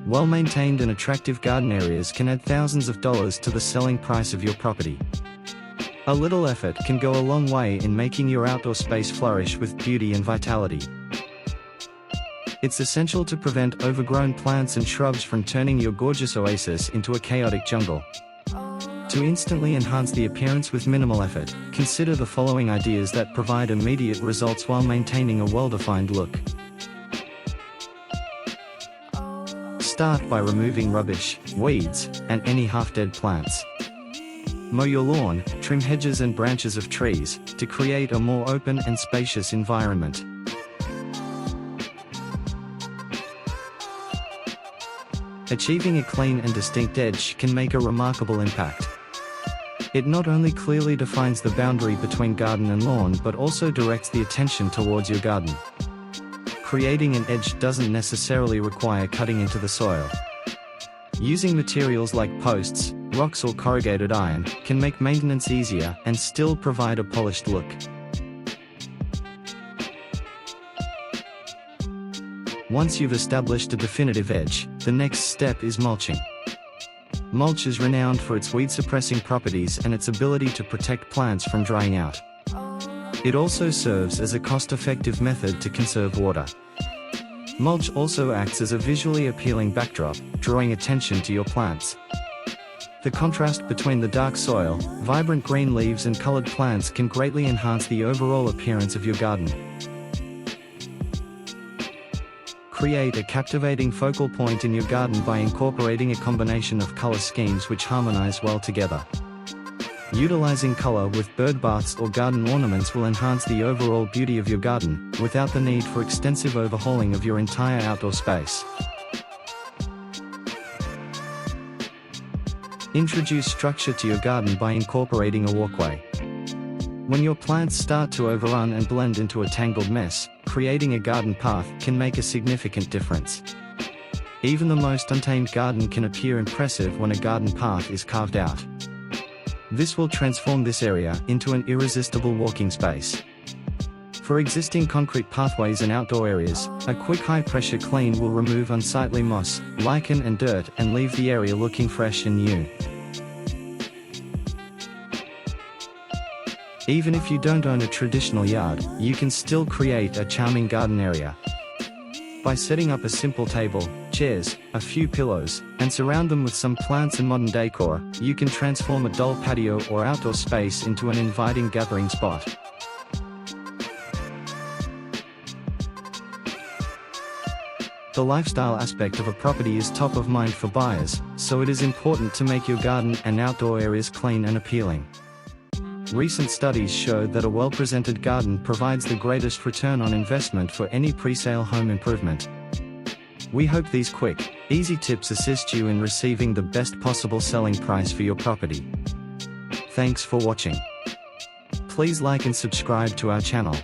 Well-maintained and attractive garden areas can add thousands of dollars to the selling price of your property. A little effort can go a long way in making your outdoor space flourish with beauty and vitality. It's essential to prevent overgrown plants and shrubs from turning your gorgeous oasis into a chaotic jungle. To instantly enhance the appearance with minimal effort, consider the following ideas that provide immediate results while maintaining a well-defined look. Start by removing rubbish, weeds, and any half-dead plants. Mow your lawn, trim hedges and branches of trees, to create a more open and spacious environment. Achieving a clean and distinct edge can make a remarkable impact. It not only clearly defines the boundary between garden and lawn but also directs the attention towards your garden. Creating an edge doesn't necessarily require cutting into the soil. Using materials like posts, rocks or corrugated iron can make maintenance easier and still provide a polished look. Once you've established a definitive edge, the next step is mulching. Mulch is renowned for its weed-suppressing properties and its ability to protect plants from drying out. It also serves as a cost-effective method to conserve water. Mulch also acts as a visually appealing backdrop, drawing attention to your plants. The contrast between the dark soil, vibrant green leaves and colored plants can greatly enhance the overall appearance of your garden. Create a captivating focal point in your garden by incorporating a combination of color schemes which harmonize well together. Utilizing color with bird baths or garden ornaments will enhance the overall beauty of your garden, without the need for extensive overhauling of your entire outdoor space. Introduce structure to your garden by incorporating a walkway. When your plants start to overrun and blend into a tangled mess, creating a garden path can make a significant difference. Even the most untamed garden can appear impressive when a garden path is carved out. This will transform this area into an irresistible walking space. For existing concrete pathways and outdoor areas, a quick high-pressure clean will remove unsightly moss, lichen and dirt and leave the area looking fresh and new. Even if you don't own a traditional yard, you can still create a charming garden area. By setting up a simple table, chairs, a few pillows, and surround them with some plants and modern decor, you can transform a dull patio or outdoor space into an inviting gathering spot. The lifestyle aspect of a property is top of mind for buyers, so it is important to make your garden and outdoor areas clean and appealing. Recent studies show that a well-presented garden provides the greatest return on investment for any pre-sale home improvement. We hope these quick, easy tips assist you in receiving the best possible selling price for your property. Thanks for watching. Please like and subscribe to our channel.